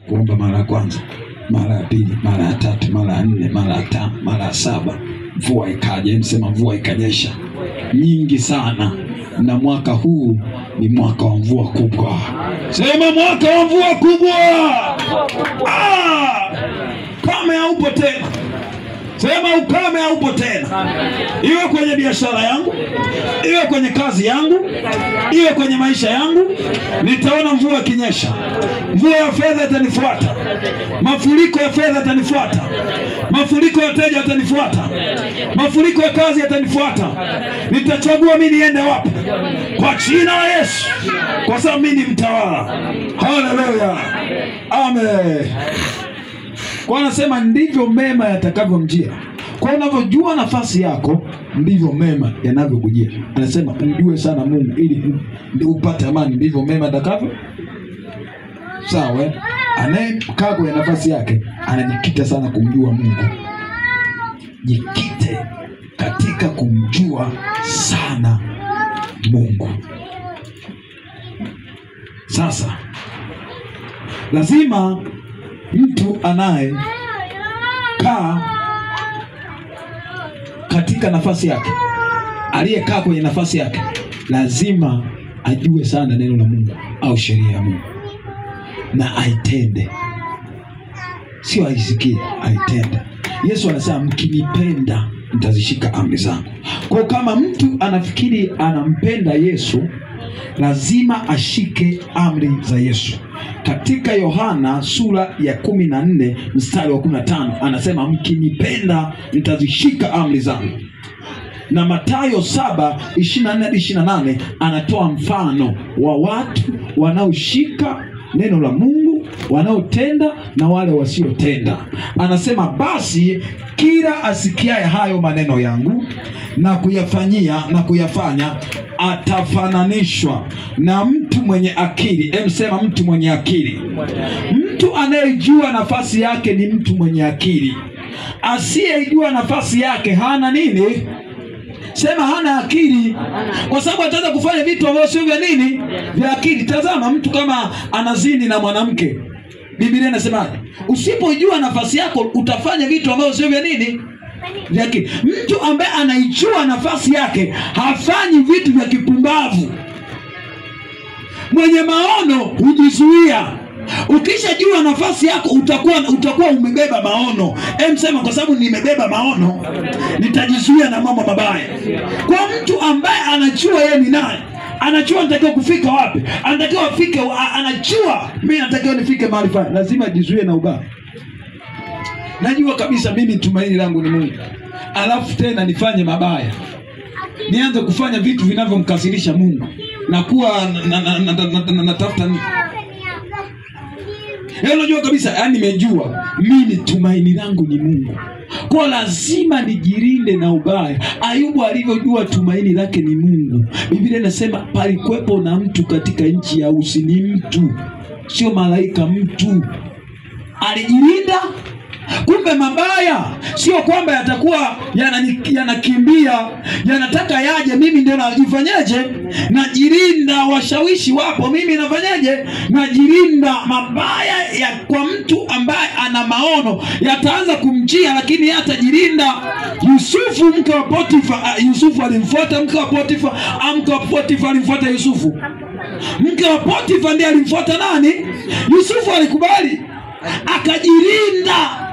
kuomba mara ya kwanza, mara ya pili, mara ya tatu, mara ya nne, mara ya tano, mara ya saba, mvua ikaja. Nisema mvua ikanyesha nyingi sana, na mwaka huu ni mwaka wa mvua kubwa. Sema mwaka wa mvua kubwa. Kame haupo tena. Sema ukame haupo tena. Iwe kwenye biashara yangu, iwe kwenye kazi yangu, iwe kwenye maisha yangu, nitaona mvua ikinyesha. Mvua ya fedha itanifuata. Mafuriko ya fedha yatanifuata. Mafuriko ya wateja yatanifuata. Mafuriko ya kazi yatanifuata. Nitachagua mimi niende wapi, kwa jina la Yesu, kwa sababu mimi ni mtawala. Haleluya. Amen. Kwa anasema ndivyo mema yatakavyomjia. Kwa unavyojua nafasi yako, ndivyo mema yanavyokujia. Anasema umjue sana Mungu ili upate amani, ndivyo mema yatakavyo. Sawa? Anayekaa kwenye nafasi yake anajikita sana kumjua Mungu. Jikite katika kumjua sana Mungu. Sasa lazima mtu anaye kaa katika nafasi yake, aliyekaa kwenye nafasi yake, lazima ajue sana neno la Mungu au sheria ya Mungu na aitende. Sio aisikie, aitende. Yesu anasema mkinipenda mtazishika amri zangu. Kwa kama mtu anafikiri anampenda Yesu, lazima ashike amri za Yesu. Katika Yohana sura ya 14 mstari wa 15 anasema mkinipenda mtazishika amri zangu. Na Mathayo 7:24-28 anatoa mfano wa watu wanaoshika neno la Mungu, wanaotenda na wale wasiotenda. Anasema basi kila asikiaye hayo maneno yangu na kuyafanya atafananishwa na mtu mwenye akili. Sema mtu mwenye akili. Mtu anayejua nafasi yake ni mtu mwenye akili. Asiyejua nafasi yake hana nini? Sema hana akili. Kwa sababu ataanza kufanya vitu ambavyo sio vya nini? Vya akili. Tazama mtu kama anazini na mwanamke. Biblia inasemaje? Usipojua nafasi yako utafanya vitu ambavyo sio vya nini? Vya akili. Mtu ambaye anaijua nafasi yake hafanyi vitu vya kipumbavu. Mwenye maono hujizuia. Ukishajua nafasi yako utakuwa umebeba maono. Sema kwa sababu nimebeba maono nitajizuia na mambo mabaya. Kwa mtu ambaye anajua yeye ni nani, anajua anatakiwa kufika wapi, anatakiwa afike, anajua mimi natakiwa nifike mahali fulani, lazima ajizuie na ubaya. Najua kabisa mimi tumaini langu ni Mungu, alafu tena nifanye mabaya, nianze kufanya vitu vinavyomkasirisha Mungu na kuwa natafuta nini. Unajua kabisa, yani nimejua mimi tumaini langu ni Mungu, kwa lazima nijilinde na ubaya. Ayubu alivyojua tumaini lake ni Mungu. Biblia inasema palikuwepo na mtu katika nchi ya Usi. Ni mtu, sio malaika, mtu. Alijilinda. Kumbe mabaya sio kwamba yatakuwa yanakimbia, yanataka yaje, mimi ndio najifanyaje? Najilinda. Washawishi wapo, mimi nafanyaje? Najilinda. Mabaya ya kwa mtu ambaye ana maono yataanza kumjia, lakini yeye atajilinda. Yusufu mke wa Potifa, Yusufu alimfuata mke wa Potifa, mke wa Potifa alimfuata Yusufu. Mke wa Potifa ndiye alimfuata nani? Yusufu. Alikubali akajilinda.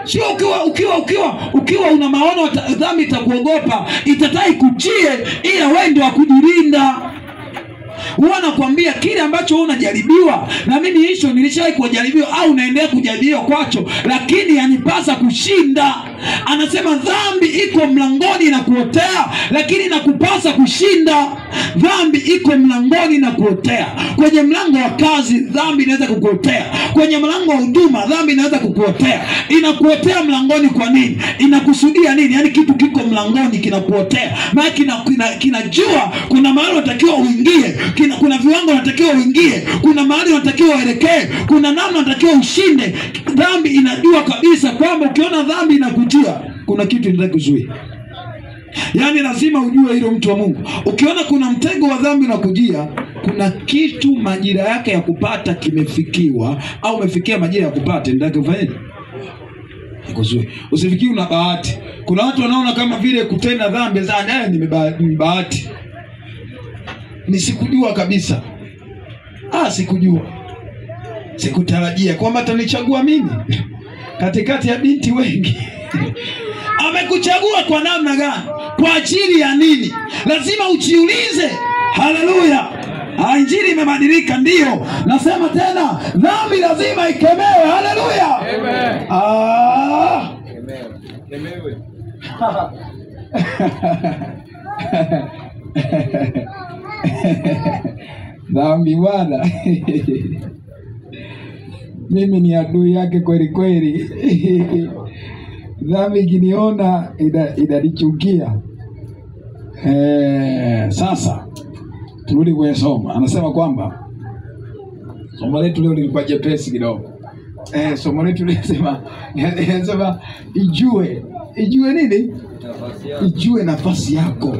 Sio ukiwa una maono dhambi itakuogopa, itatai kuchie, ila wewe ndio akujilinda. Uona kwambia kile ambacho unajaribiwa, na mimi hicho nilishawahi kujaribiwa au naendelea kujaribiwa kwacho, lakini yanipasa kushinda. Anasema dhambi iko mlangoni na kuotea, lakini nakupasa kushinda. Dhambi iko mlangoni na kuotea. Kwenye mlango wa kazi dhambi inaweza kukuotea. Kwenye mlango wa huduma dhambi inaweza kukuotea. Inakuotea mlangoni kwa nini? Inakusudia nini? Yaani kitu kiko mlangoni kinakuotea. Maana kinajua kuna mahali unatakiwa uingie, kuna viwango unatakiwa uingie, kuna mahali unatakiwa uelekee, kuna namna unatakiwa ushinde. Dhambi inajua kabisa kwamba ukiona dhambi inakujia, kuna kitu inataka kuzuia. Yaani lazima ujue hilo, mtu wa Mungu. Ukiona kuna mtego wa dhambi unakujia, kuna kitu majira yake ya kupata kimefikiwa, au umefikia majira ya kupata, ndio ufanye kuzuia. Usifikiri una bahati. Kuna watu wanaona kama vile kutenda dhambi za ni bahati. Nisikujua kabisa. Sikujua. Sikutarajia kwamba atanichagua mimi katikati ya binti wengi. Amekuchagua kwa namna gani? Kwa ajili ya nini? Lazima ujiulize. Haleluya. Injili imebadilika, ndio. Nasema tena, dhambi lazima ikemewe. Haleluya. Amen. Amen. Dhambi bwana. Mimi ni adui yake kweli kweli. Dhambi ikiniona inanichukia. Sasa turudi kwenye somo. Anasema kwamba somo letu leo lilikuwa jepesi kidogo. Somo letu linasema ijue nini? Ijue nafasi yako.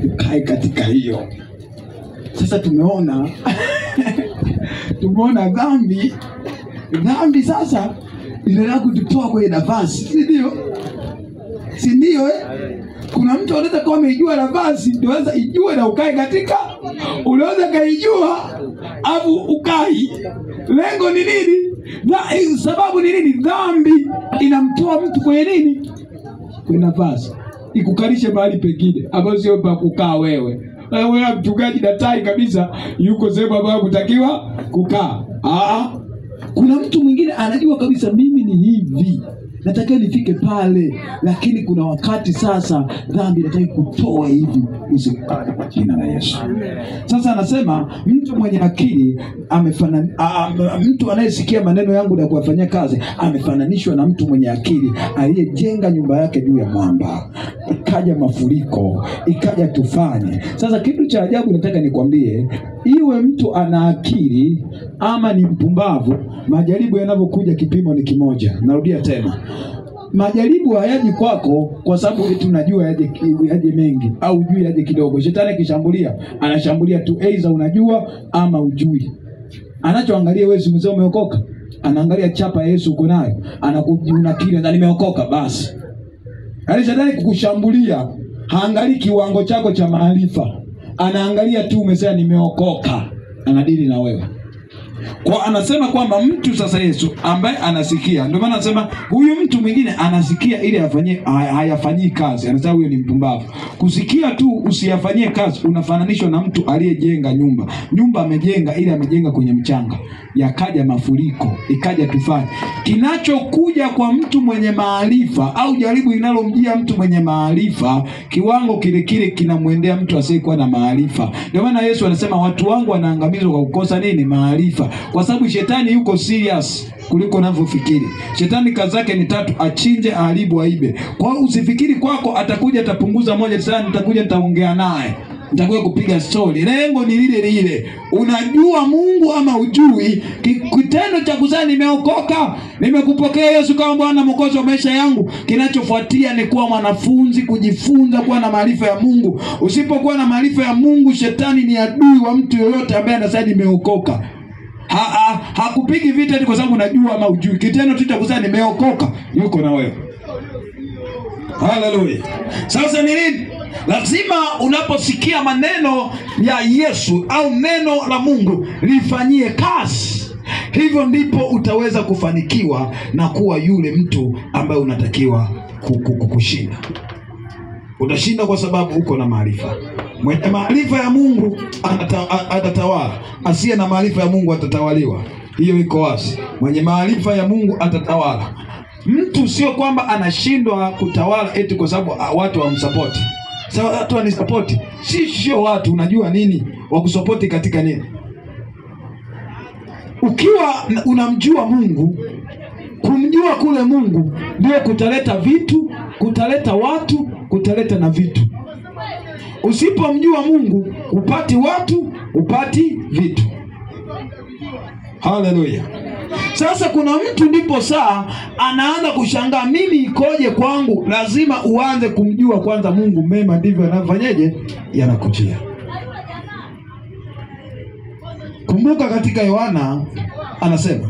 Ukae katika hiyo. Sasa tumeona dhambi sasa inataka kututoa kwenye nafasi, si ndio? Kuna mtu anaweza kama amejua nafasi, ndio sasa ijue na ukae katika. Unaweza kaijua afu ukai. Lengo ni nini? Sababu ni nini? Dhambi inamtoa mtu kwenye nini? Kwenye nafasi. Ikukalishe mahali pengine ambapo sio pa kukaa wewe. Wewe mchungaji daktari kabisa yuko sehemu ambayo kutakiwa kukaa. Kuna mtu mwingine anajua kabisa mimi ni hivi, natakiwa nifike pale, lakini kuna wakati sasa dhambi inataka kutoa hivi. Jina la Yesu. Sasa anasema mtu mwenye akili mtu anayesikia maneno yangu na kuyafanyia kazi amefananishwa na mtu mwenye akili aliyejenga nyumba yake juu ya mwamba. Ikaja mafuriko, ikaja tufani. Sasa kitu cha ajabu nataka nikwambie, iwe mtu ana akili ama ni mpumbavu, majaribu yanapokuja kipimo ni kimoja. Narudia tena. Majaribu hayaji kwako kwa sababu tunajua yaje mengi au ujui yaje kidogo. Shetani kishambulia, anashambulia tu aidha unajua ama ujui. Anachoangalia wewe si mzee umeokoka, anaangalia chapa ya Yesu uko nayo, unakiri na nimeokoka basi. Shetani kukushambulia haangalii kiwango chako cha maarifa, anaangalia tu umesema nimeokoka, anadili na wewe. Kwa anasema kwamba mtu sasa Yesu ambaye anasikia, ndio maana anasema huyu mtu mwingine anasikia ili hayafanyii kazi. Anasema huyo ni mpumbavu. Kusikia tu usiyafanyie kazi unafananishwa na mtu aliyejenga nyumba. Nyumba amejenga ili amejenga kwenye mchanga. Yakaja mafuriko, ikaja tufani. Kinachokuja kwa mtu mwenye maarifa au jaribu linalomjia mtu mwenye maarifa, kiwango kile kile kinamwendea mtu asiyekuwa na maarifa. Ndio maana Yesu anasema watu wangu wanaangamizwa kwa kukosa nini? Maarifa. Kwa sababu shetani yuko serious kuliko unavyofikiri. Shetani kazi yake ni tatu: achinje, aharibu, aibe. Kwa hiyo usifikiri kwako atakuja atapunguza moja sana, nitakuja nitaongea naye, nitakuja kupiga story. Lengo ni lile. Unajua Mungu ama ujui? Kitendo cha kusema nimeokoka, nimekupokea Yesu kama Bwana Mwokozi wa maisha yangu, kinachofuatia ni kuwa mwanafunzi, kujifunza kuwa na maarifa ya Mungu. Usipokuwa na maarifa ya Mungu, shetani ni adui wa mtu yoyote ambaye anasema nimeokoka. Hakupigi vita ni kwa sababu unajua ama ujui. Kitendo tu cha kusema nimeokoka yuko na wewe. Haleluya. Sasa ni nini? Lazima unaposikia maneno ya Yesu au neno la Mungu lifanyie kazi. Hivyo ndipo utaweza kufanikiwa na kuwa yule mtu ambaye unatakiwa kushinda. Utashinda kwa sababu uko na maarifa. Mwenye maarifa ya Mungu atatawala. Asiye na maarifa ya Mungu atatawaliwa. Hiyo iko wazi. Mwenye maarifa ya Mungu atatawala. Mtu sio kwamba anashindwa kutawala eti kwa sababu watu wamsupport. Sawa, watu wanisupport. Sio watu, unajua nini? Wakusupport katika nini? Ukiwa unamjua Mungu, kumjua kule Mungu ndio kutaleta vitu, kutaleta watu, kutaleta na vitu. Usipomjua Mungu, upati watu, upati vitu. Haleluya. Sasa kuna mtu ndipo saa anaanza kushangaa, mimi ikoje kwangu? Lazima uanze kumjua kwanza Mungu. Mema ndivyo anafanyaje, yanakujia. Kumbuka katika Yohana anasema